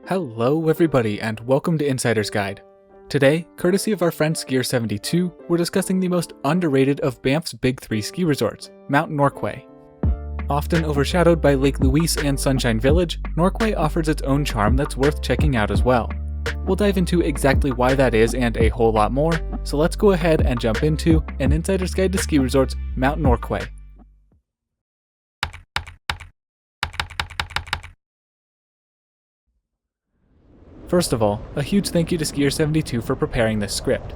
Hello everybody and welcome to Insider's Guide. Today, courtesy of our friend Skier72, we're discussing the most underrated of Banff's big three ski resorts, Mount Norquay. Often overshadowed by Lake Louise and Sunshine Village, Norquay offers its own charm that's worth checking out as well. We'll dive into exactly why that is and a whole lot more, so let's go ahead and jump into an Insider's Guide to Ski Resorts, Mount Norquay. First of all, a huge thank you to Skier72 for preparing this script.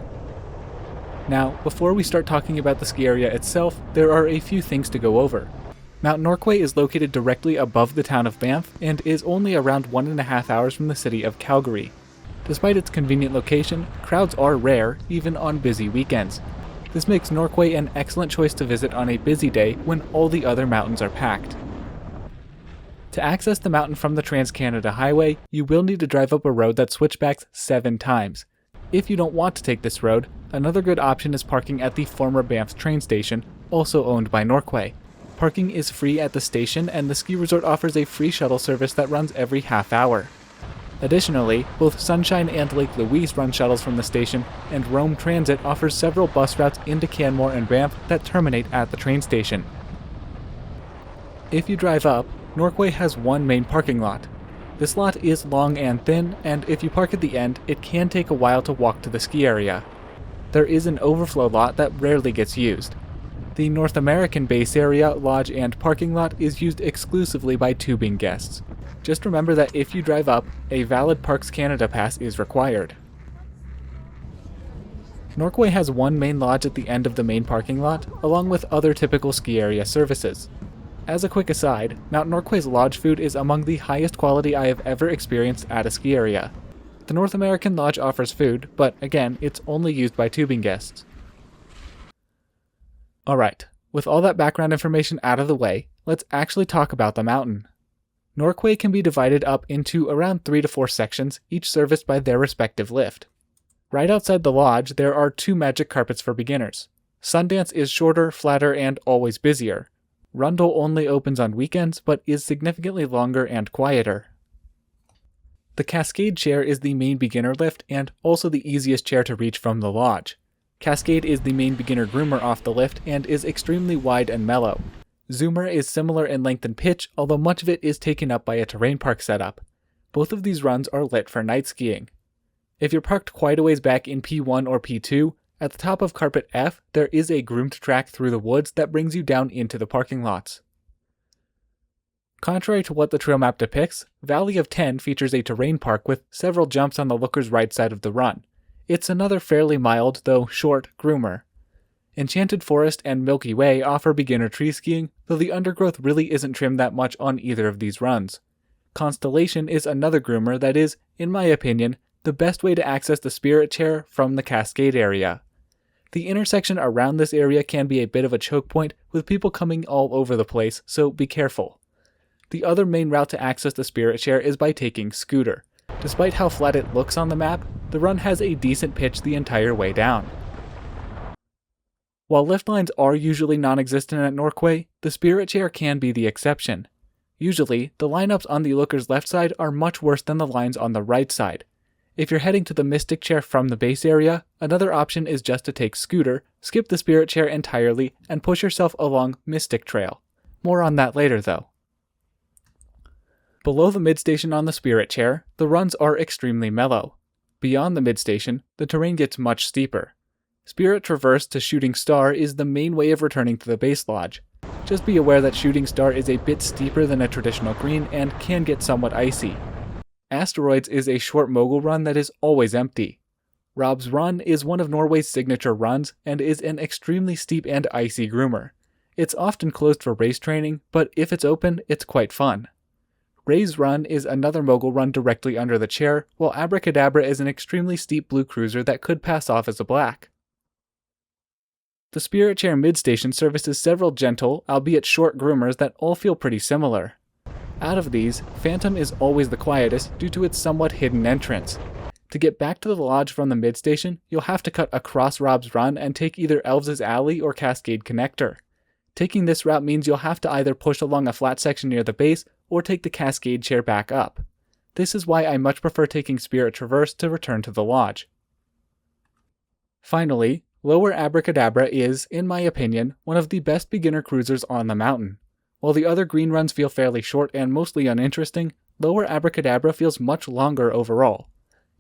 Now, before we start talking about the ski area itself, there are a few things to go over. Mount Norquay is located directly above the town of Banff and is only around 1.5 hours from the city of Calgary. Despite its convenient location, crowds are rare, even on busy weekends. This makes Norquay an excellent choice to visit on a busy day when all the other mountains are packed. To access the mountain from the Trans-Canada Highway, you will need to drive up a road that switchbacks 7 times. If you don't want to take this road, another good option is parking at the former Banff train station, also owned by Norquay. Parking is free at the station and the ski resort offers a free shuttle service that runs every half hour. Additionally, both Sunshine and Lake Louise run shuttles from the station, and Rome Transit offers several bus routes into Canmore and Banff that terminate at the train station. If you drive up, Norquay has one main parking lot. This lot is long and thin, and if you park at the end, it can take a while to walk to the ski area. There is an overflow lot that rarely gets used. The North American base area, lodge, and parking lot is used exclusively by tubing guests. Just remember that if you drive up, a valid Parks Canada pass is required. Norquay has one main lodge at the end of the main parking lot, along with other typical ski area services. As a quick aside, Mount Norquay's lodge food is among the highest quality I have ever experienced at a ski area. The North American lodge offers food, but again, it's only used by tubing guests. Alright, with all that background information out of the way, let's actually talk about the mountain. Norquay can be divided up into around 3 to 4 sections, each serviced by their respective lift. Right outside the lodge, there are 2 magic carpets for beginners. Sundance is shorter, flatter, and always busier. Rundle only opens on weekends, but is significantly longer and quieter. The Cascade chair is the main beginner lift and also the easiest chair to reach from the lodge. Cascade is the main beginner groomer off the lift and is extremely wide and mellow. Zoomer is similar in length and pitch, although much of it is taken up by a terrain park setup. Both of these runs are lit for night skiing. If you're parked quite a ways back in P1 or P2, at the top of Carpet F, there is a groomed track through the woods that brings you down into the parking lots. Contrary to what the trail map depicts, Valley of 10 features a terrain park with several jumps on the looker's right side of the run. It's another fairly mild, though short, groomer. Enchanted Forest and Milky Way offer beginner tree skiing, though the undergrowth really isn't trimmed that much on either of these runs. Constellation is another groomer that is, in my opinion, the best way to access the Spirit Chair from the Cascade area. The intersection around this area can be a bit of a choke point, with people coming all over the place, so be careful. The other main route to access the Spirit Chair is by taking Scooter. Despite how flat it looks on the map, the run has a decent pitch the entire way down. While lift lines are usually non-existent at Norquay, the Spirit Chair can be the exception. Usually, the lineups on the looker's left side are much worse than the lines on the right side. If you're heading to the Mystic Chair from the base area, another option is just to take Scooter, skip the Spirit Chair entirely, and push yourself along Mystic Trail. More on that later though. Below the midstation on the Spirit Chair, the runs are extremely mellow. Beyond the midstation, the terrain gets much steeper. Spirit Traverse to Shooting Star is the main way of returning to the base lodge. Just be aware that Shooting Star is a bit steeper than a traditional green and can get somewhat icy. Asteroids is a short mogul run that is always empty. Rob's Run is one of Norway's signature runs and is an extremely steep and icy groomer. It's often closed for race training, but if it's open, it's quite fun. Ray's Run is another mogul run directly under the chair, while Abracadabra is an extremely steep blue cruiser that could pass off as a black. The Spirit Chair midstation services several gentle, albeit short groomers that all feel pretty similar. Out of these, Phantom is always the quietest due to its somewhat hidden entrance. To get back to the lodge from the midstation, you'll have to cut across Rob's Run and take either Elves' Alley or Cascade Connector. Taking this route means you'll have to either push along a flat section near the base or take the Cascade Chair back up. This is why I much prefer taking Spirit Traverse to return to the lodge. Finally, Lower Abracadabra is, in my opinion, one of the best beginner cruisers on the mountain. While the other green runs feel fairly short and mostly uninteresting, Lower Abracadabra feels much longer overall.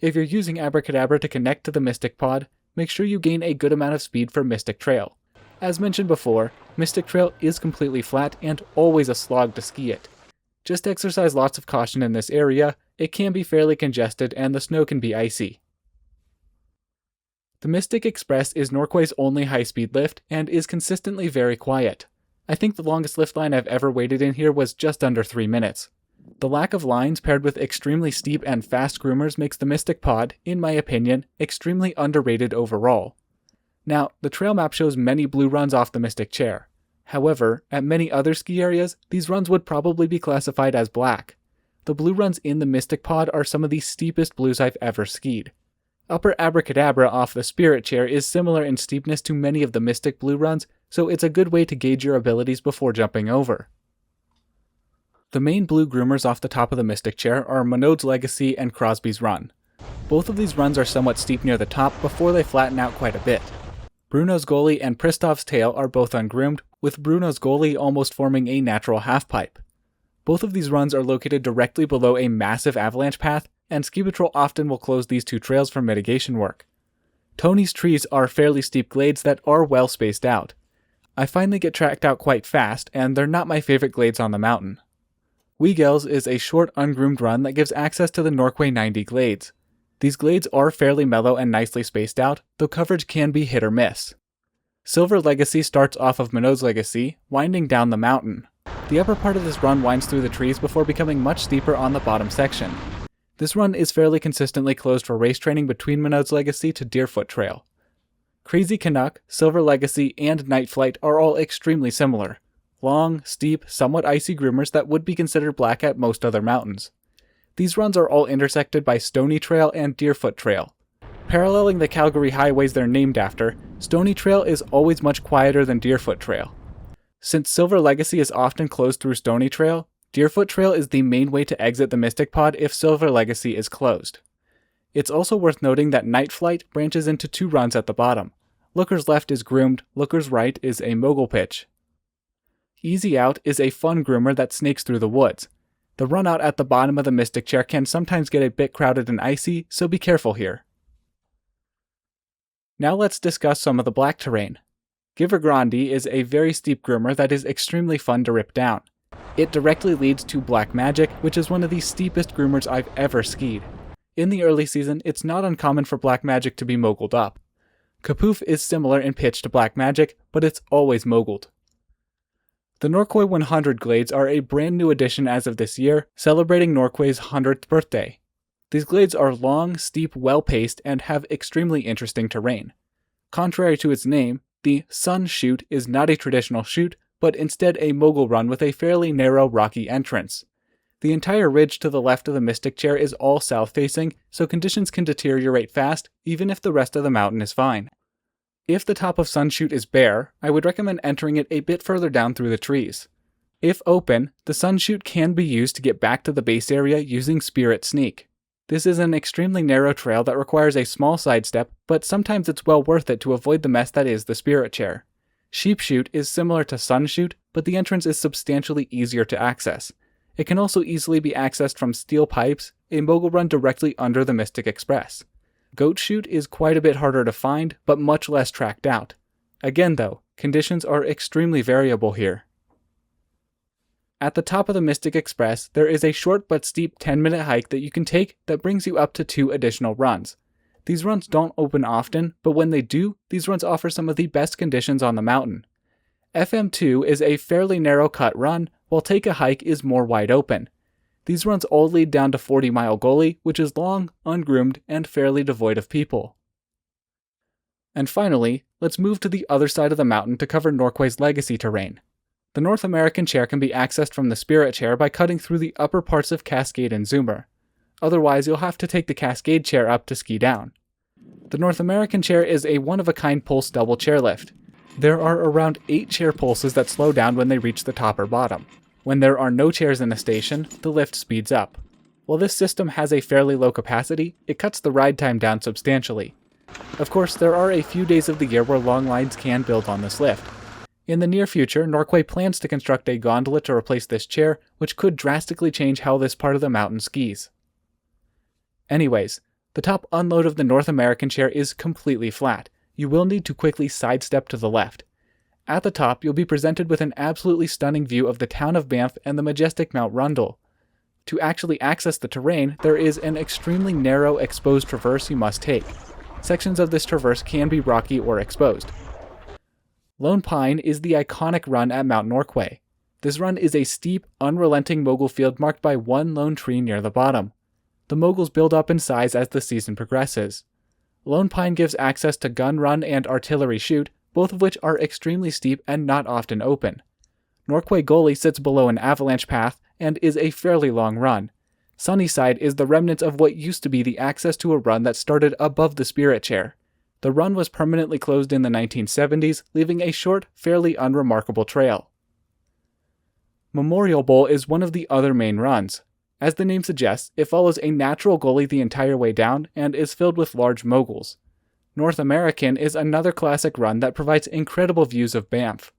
If you're using Abracadabra to connect to the Mystic Pod, make sure you gain a good amount of speed for Mystic Trail. As mentioned before, Mystic Trail is completely flat and always a slog to ski it. Just exercise lots of caution in this area, it can be fairly congested and the snow can be icy. The Mystic Express is Norquay's only high-speed lift and is consistently very quiet. I think the longest lift line I've ever waited in here was just under 3 minutes. The lack of lines paired with extremely steep and fast groomers makes the Mystic Pod, in my opinion, extremely underrated overall. Now, the trail map shows many blue runs off the Mystic Chair. However, at many other ski areas, these runs would probably be classified as black. The blue runs in the Mystic Pod are some of the steepest blues I've ever skied. Upper Abracadabra off the Spirit Chair is similar in steepness to many of the Mystic blue runs, so it's a good way to gauge your abilities before jumping over. The main blue groomers off the top of the Mystic Chair are Minode's Legacy and Crosby's Run. Both of these runs are somewhat steep near the top before they flatten out quite a bit. Bruno's Goalie and Pristov's Tail are both ungroomed, with Bruno's Goalie almost forming a natural half-pipe. Both of these runs are located directly below a massive avalanche path, and Ski Patrol often will close these two trails for mitigation work. Tony's Trees are fairly steep glades that are well spaced out. I finally get tracked out quite fast, and they're not my favorite glades on the mountain. Weagels is a short ungroomed run that gives access to the Norquay 90 glades. These glades are fairly mellow and nicely spaced out, though coverage can be hit or miss. Silver Legacy starts off of Minode's Legacy, winding down the mountain. The upper part of this run winds through the trees before becoming much steeper on the bottom section. This run is fairly consistently closed for race training between Minode's Legacy to Deerfoot Trail. Crazy Canuck, Silver Legacy, and Night Flight are all extremely similar. Long, steep, somewhat icy groomers that would be considered black at most other mountains. These runs are all intersected by Stony Trail and Deerfoot Trail. Paralleling the Calgary highways they're named after, Stony Trail is always much quieter than Deerfoot Trail. Since Silver Legacy is often closed through Stony Trail, Deerfoot Trail is the main way to exit the Mystic Pod if Silver Legacy is closed. It's also worth noting that Night Flight branches into two runs at the bottom. Looker's Left is groomed, Looker's Right is a mogul pitch. Easy Out is a fun groomer that snakes through the woods. The run out at the bottom of the Mystic Chair can sometimes get a bit crowded and icy, so be careful here. Now let's discuss some of the black terrain. Giver Grande is a very steep groomer that is extremely fun to rip down. It directly leads to Black Magic, which is one of the steepest groomers I've ever skied. In the early season, it's not uncommon for Black Magic to be moguled up. Kapoof is similar in pitch to Black Magic, but it's always moguled. The Norquay 100 glades are a brand new addition as of this year, celebrating Norquay's 100th birthday. These glades are long, steep, well-paced, and have extremely interesting terrain. Contrary to its name, the Sun Chute is not a traditional chute, but instead a mogul run with a fairly narrow, rocky entrance. The entire ridge to the left of the Mystic Chair is all south-facing, so conditions can deteriorate fast, even if the rest of the mountain is fine. If the top of Sun Chute is bare, I would recommend entering it a bit further down through the trees. If open, the Sun Chute can be used to get back to the base area using Spirit Sneak. This is an extremely narrow trail that requires a small sidestep, but sometimes it's well worth it to avoid the mess that is the Spirit Chair. Sheep Chute is similar to Sun Chute, but the entrance is substantially easier to access. It can also easily be accessed from steel pipes, a mogul run directly under the Mystic Express. Goat Chute is quite a bit harder to find, but much less tracked out. Again though, conditions are extremely variable here. At the top of the Mystic Express, there is a short but steep 10-minute hike that you can take that brings you up to 2 additional runs. These runs don't open often, but when they do, these runs offer some of the best conditions on the mountain. FM2 is a fairly narrow cut run, while Take a Hike is more wide open. These runs all lead down to 40 Mile Gully, which is long, ungroomed, and fairly devoid of people. And finally, let's move to the other side of the mountain to cover Norquay's legacy terrain. The North American Chair can be accessed from the Spirit Chair by cutting through the upper parts of Cascade and Zoomer. Otherwise, you'll have to take the Cascade Chair up to ski down. The North American Chair is a one-of-a-kind pulse double chairlift. There are around 8 chair pulses that slow down when they reach the top or bottom. When there are no chairs in a station, the lift speeds up. While this system has a fairly low capacity, it cuts the ride time down substantially. Of course, there are a few days of the year where long lines can build on this lift. In the near future, Norquay plans to construct a gondola to replace this chair, which could drastically change how this part of the mountain skis. Anyways, the top unload of the North American chair is completely flat. You will need to quickly sidestep to the left. At the top, you'll be presented with an absolutely stunning view of the town of Banff and the majestic Mount Rundle. To actually access the terrain, there is an extremely narrow, exposed traverse you must take. Sections of this traverse can be rocky or exposed. Lone Pine is the iconic run at Mount Norquay. This run is a steep, unrelenting mogul field marked by one lone tree near the bottom. The moguls build up in size as the season progresses. Lone Pine gives access to Gun Run and Artillery Chute, both of which are extremely steep and not often open. Norquay Gully sits below an avalanche path and is a fairly long run. Sunnyside is the remnants of what used to be the access to a run that started above the Spirit Chair. The run was permanently closed in the 1970s, leaving a short, fairly unremarkable trail. Memorial Bowl is one of the other main runs. As the name suggests, it follows a natural gully the entire way down and is filled with large moguls. North American is another classic run that provides incredible views of Banff.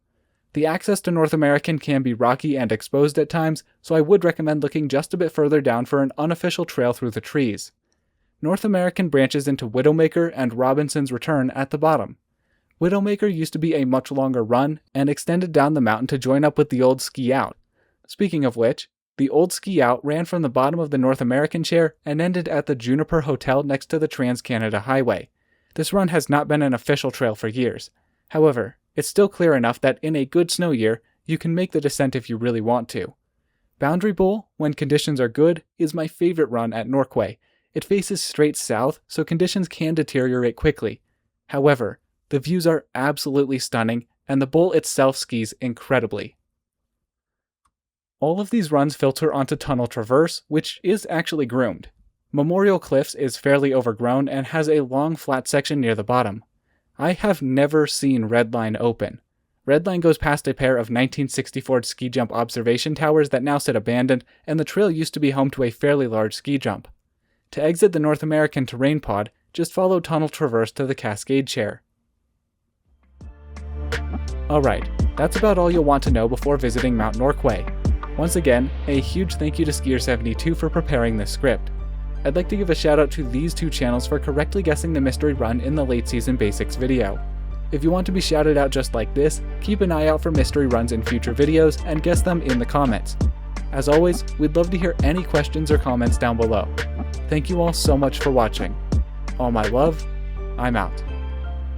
The access to North American can be rocky and exposed at times, so I would recommend looking just a bit further down for an unofficial trail through the trees. North American branches into Widowmaker and Robinson's Return at the bottom. Widowmaker used to be a much longer run and extended down the mountain to join up with the old Ski Out. Speaking of which, the old Ski Out ran from the bottom of the North American chair and ended at the Juniper Hotel next to the Trans-Canada Highway. This run has not been an official trail for years. However, it's still clear enough that in a good snow year, you can make the descent if you really want to. Boundary Bowl, when conditions are good, is my favorite run at Norquay. It faces straight south, so conditions can deteriorate quickly. However, the views are absolutely stunning, and the bowl itself skis incredibly. All of these runs filter onto Tunnel Traverse, which is actually groomed. Memorial Cliffs is fairly overgrown and has a long flat section near the bottom. I have never seen Redline open. Redline goes past a pair of 1964 ski jump observation towers that now sit abandoned, and the trail used to be home to a fairly large ski jump. To exit the North American terrain pod, just follow Tunnel Traverse to the Cascade Chair. Alright, that's about all you'll want to know before visiting Mount Norquay. Once again, a huge thank you to Skier72 for preparing this script. I'd like to give a shout out to these two channels for correctly guessing the mystery run in the late season basics video. If you want to be shouted out just like this, keep an eye out for mystery runs in future videos and guess them in the comments. As always, we'd love to hear any questions or comments down below. Thank you all so much for watching. All my love, I'm out.